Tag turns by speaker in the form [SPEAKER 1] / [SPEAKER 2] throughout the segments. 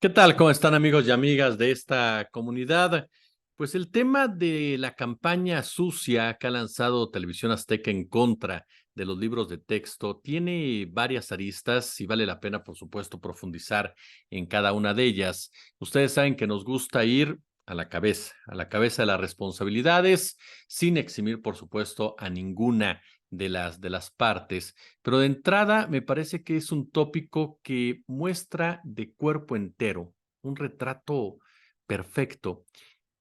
[SPEAKER 1] ¿Qué tal? ¿Cómo están amigos y amigas de esta comunidad? Pues el tema de la campaña sucia que ha lanzado Televisión Azteca en contra de los libros de texto tiene varias aristas y vale la pena, por supuesto, profundizar en cada una de ellas. Ustedes saben que nos gusta ir a la cabeza de las responsabilidades, sin eximir, por supuesto, a ninguna de las partes. Pero de entrada, me parece que es un tópico que muestra de cuerpo entero un retrato perfecto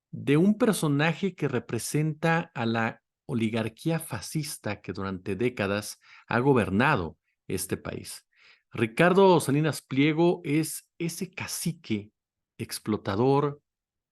[SPEAKER 1] de un personaje que representa a la oligarquía fascista que durante décadas ha gobernado este país. Ricardo Salinas Pliego es ese cacique explotador,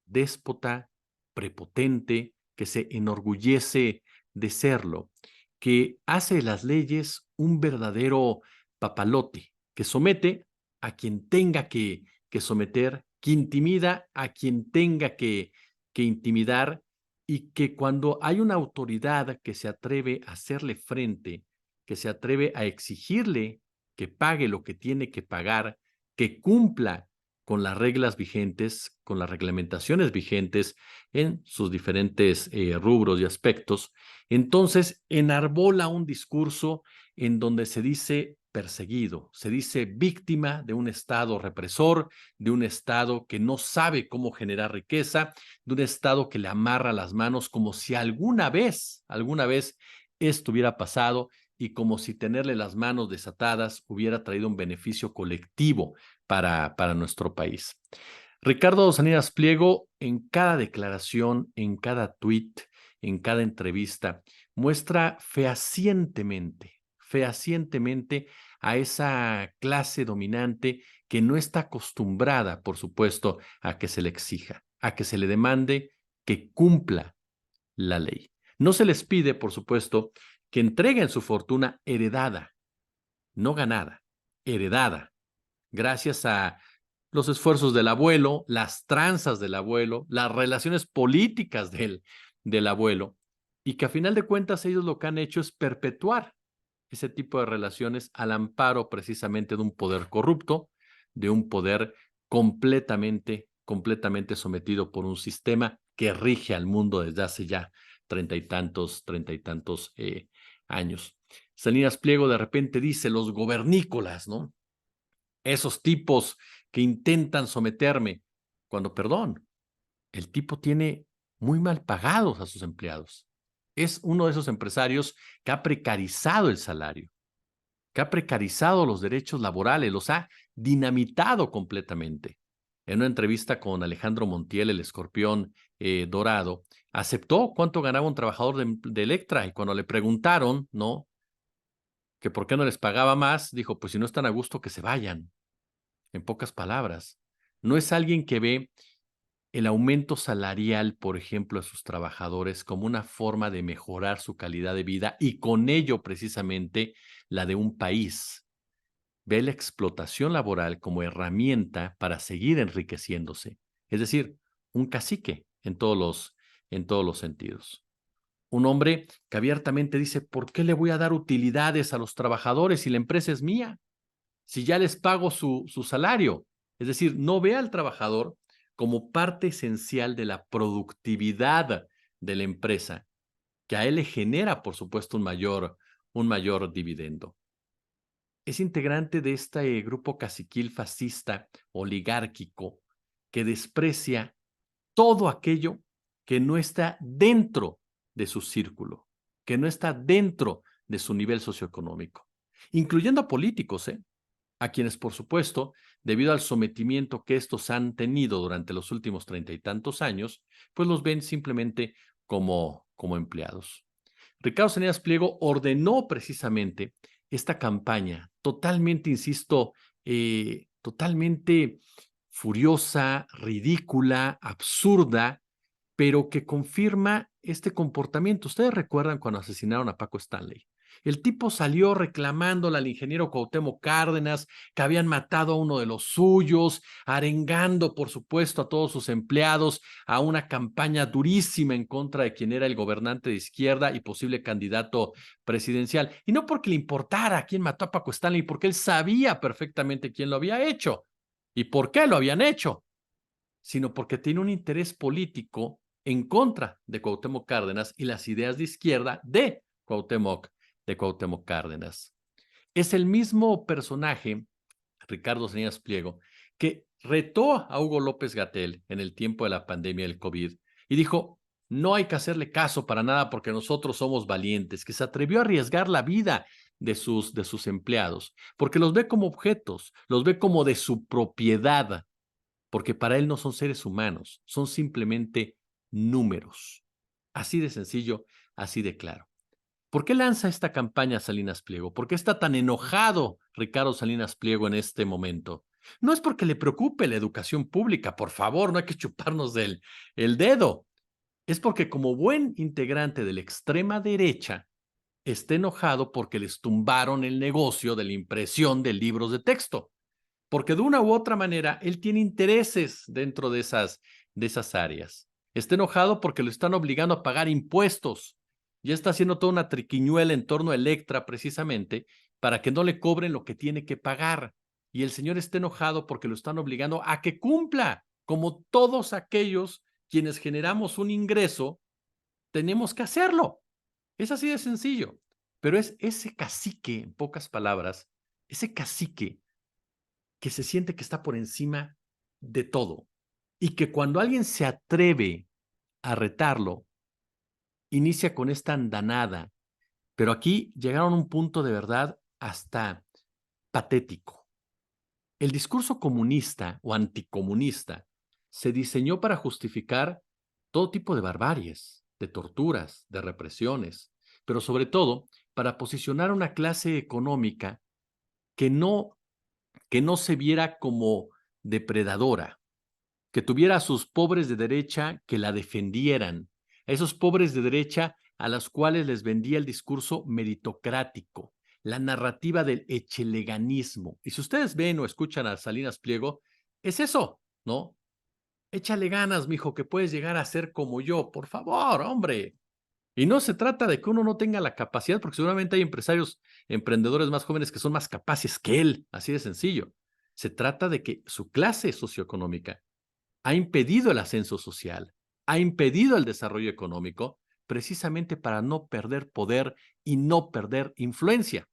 [SPEAKER 1] déspota, prepotente, que se enorgullece de serlo, que hace de las leyes un verdadero papalote, que somete a quien tenga que someter, que intimida a quien tenga que intimidar, y que cuando hay una autoridad que se atreve a hacerle frente, que se atreve a exigirle que pague lo que tiene que pagar, que cumpla con las reglas vigentes, con las reglamentaciones vigentes en sus diferentes rubros y aspectos, entonces enarbola un discurso en donde se dice perseguido, se dice víctima de un Estado represor, de un Estado que no sabe cómo generar riqueza, de un Estado que le amarra las manos como si alguna vez esto hubiera pasado y como si tenerle las manos desatadas hubiera traído un beneficio colectivo para nuestro país. Ricardo Salinas Pliego, en cada declaración, en cada tuit, en cada entrevista, muestra fehacientemente a esa clase dominante que no está acostumbrada, por supuesto, a que se le exija, a que se le demande que cumpla la ley. No se les pide, por supuesto, que entreguen su fortuna heredada, no ganada, heredada, gracias a los esfuerzos del abuelo, las tranzas del abuelo, las relaciones políticas del abuelo, y que a final de cuentas ellos lo que han hecho es perpetuar ese tipo de relaciones al amparo precisamente de un poder corrupto, de un poder completamente sometido por un sistema que rige al mundo desde hace ya treinta y tantos años. Salinas Pliego de repente dice los gobernícolas, ¿no? Esos tipos que intentan someterme, cuando, perdón, el tipo tiene muy mal pagados a sus empleados. Es uno de esos empresarios que ha precarizado el salario, que ha precarizado los derechos laborales, los ha dinamitado completamente. En una entrevista con Alejandro Montiel, el escorpión dorado, aceptó cuánto ganaba un trabajador de Electra, y cuando le preguntaron, ¿no?, que por qué no les pagaba más, dijo, pues si no están a gusto, que se vayan. En pocas palabras, no es alguien que ve el aumento salarial, por ejemplo, a sus trabajadores como una forma de mejorar su calidad de vida y con ello precisamente la de un país. Ve la explotación laboral como herramienta para seguir enriqueciéndose. Es decir, un cacique en todos los sentidos. Un hombre que abiertamente dice, ¿por qué le voy a dar utilidades a los trabajadores si la empresa es mía? Si ya les pago su salario. Es decir, no ve al trabajador como parte esencial de la productividad de la empresa, que a él le genera, por supuesto, un mayor dividendo. Es integrante de este grupo caciquil fascista oligárquico que desprecia todo aquello que no está dentro de su círculo, que no está dentro de su nivel socioeconómico, incluyendo a políticos, a quienes, por supuesto, debido al sometimiento que estos han tenido durante los últimos treinta y tantos años, pues los ven simplemente como empleados. Ricardo Salinas Pliego ordenó precisamente esta campaña totalmente, insisto, totalmente furiosa, ridícula, absurda, pero que confirma este comportamiento. Ustedes recuerdan cuando asesinaron a Paco Stanley. El tipo salió reclamándole al ingeniero Cuauhtémoc Cárdenas que habían matado a uno de los suyos, arengando, por supuesto, a todos sus empleados a una campaña durísima en contra de quien era el gobernante de izquierda y posible candidato presidencial. Y no porque le importara quién mató a Paco Stanley, porque él sabía perfectamente quién lo había hecho. ¿Y por qué lo habían hecho? Sino porque tiene un interés político en contra de Cuauhtémoc Cárdenas y las ideas de izquierda de Cuauhtémoc Cárdenas. Es el mismo personaje, Ricardo Salinas Pliego, que retó a Hugo López-Gatell en el tiempo de la pandemia del COVID y dijo, no hay que hacerle caso para nada porque nosotros somos valientes, que se atrevió a arriesgar la vida de sus empleados, porque los ve como objetos, los ve como de su propiedad, porque para él no son seres humanos, son simplemente números. Así de sencillo, así de claro. ¿Por qué lanza esta campaña Salinas Pliego? ¿Por qué está tan enojado Ricardo Salinas Pliego en este momento? No es porque le preocupe la educación pública, por favor, no hay que chuparnos el dedo. Es porque como buen integrante de la extrema derecha, está enojado porque les tumbaron el negocio de la impresión de libros de texto. Porque de una u otra manera, él tiene intereses dentro de esas áreas. Está enojado porque lo están obligando a pagar impuestos. Ya está haciendo toda una triquiñuela en torno a Electra, precisamente, para que no le cobren lo que tiene que pagar. Y el señor está enojado porque lo están obligando a que cumpla, como todos aquellos quienes generamos un ingreso, tenemos que hacerlo. Es así de sencillo. Pero es ese cacique, en pocas palabras, ese cacique que se siente que está por encima de todo y que cuando alguien se atreve a retarlo, inicia con esta andanada. Pero aquí llegaron a un punto de verdad hasta patético. El discurso comunista o anticomunista se diseñó para justificar todo tipo de barbaries, de torturas, de represiones, pero sobre todo para posicionar a una clase económica que no se viera como depredadora, que tuviera a sus pobres de derecha que la defendieran, a esos pobres de derecha a los cuales les vendía el discurso meritocrático, la narrativa del echeleganismo. Y si ustedes ven o escuchan a Salinas Pliego, es eso, ¿no? Échale ganas, mijo, que puedes llegar a ser como yo, por favor, hombre. Y no se trata de que uno no tenga la capacidad, porque seguramente hay empresarios, emprendedores más jóvenes que son más capaces que él, así de sencillo. Se trata de que su clase socioeconómica ha impedido el ascenso social, ha impedido el desarrollo económico, precisamente para no perder poder y no perder influencia.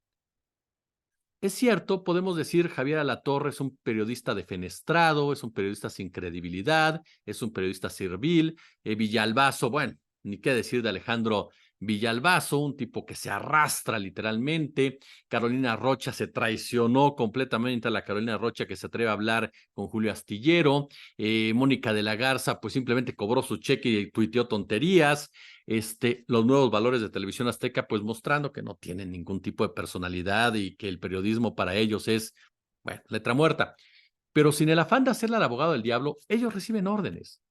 [SPEAKER 1] Es cierto, podemos decir Javier Alatorre es un periodista defenestrado, es un periodista sin credibilidad, es un periodista servil, Villalbazo, bueno, ni qué decir de Alejandro Villalbazo, un tipo que se arrastra literalmente. Carolina Rocha se traicionó completamente a la Carolina Rocha que se atreve a hablar con Julio Astillero. Mónica de la Garza pues simplemente cobró su cheque y tuiteó tonterías. Los nuevos valores de Televisión Azteca pues mostrando que no tienen ningún tipo de personalidad y que el periodismo para ellos es, bueno, letra muerta. Pero sin el afán de hacerle al abogado del diablo, ellos reciben órdenes.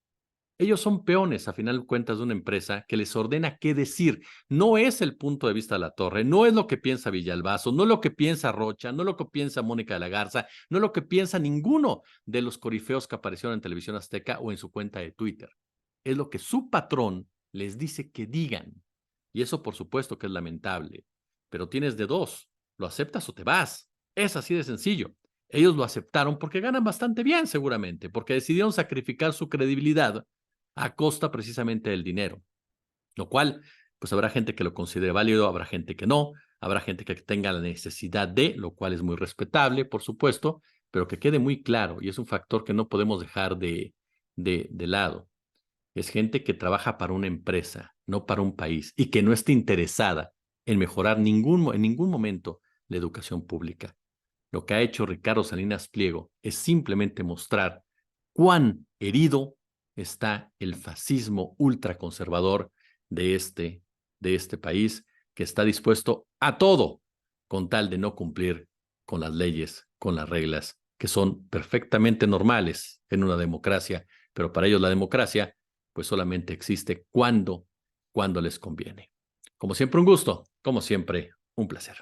[SPEAKER 1] Ellos son peones, a final de cuentas, de una empresa que les ordena qué decir. No es el punto de vista de la Torre, no es lo que piensa Villalbazo, no es lo que piensa Rocha, no es lo que piensa Mónica de la Garza, no es lo que piensa ninguno de los corifeos que aparecieron en Televisión Azteca o en su cuenta de Twitter. Es lo que su patrón les dice que digan. Y eso, por supuesto, que es lamentable. Pero tienes de dos, lo aceptas o te vas. Es así de sencillo. Ellos lo aceptaron porque ganan bastante bien, seguramente, porque decidieron sacrificar su credibilidad a costa precisamente del dinero, lo cual, pues habrá gente que lo considere válido, habrá gente que no, habrá gente que tenga la necesidad de, lo cual es muy respetable, por supuesto, pero que quede muy claro, y es un factor que no podemos dejar de lado. Es gente que trabaja para una empresa, no para un país, y que no está interesada en mejorar en ningún momento la educación pública. Lo que ha hecho Ricardo Salinas Pliego es simplemente mostrar cuán herido está el fascismo ultraconservador de este país, que está dispuesto a todo con tal de no cumplir con las leyes, con las reglas, que son perfectamente normales en una democracia, pero para ellos la democracia pues solamente existe cuando les conviene. Como siempre, un gusto, como siempre, un placer.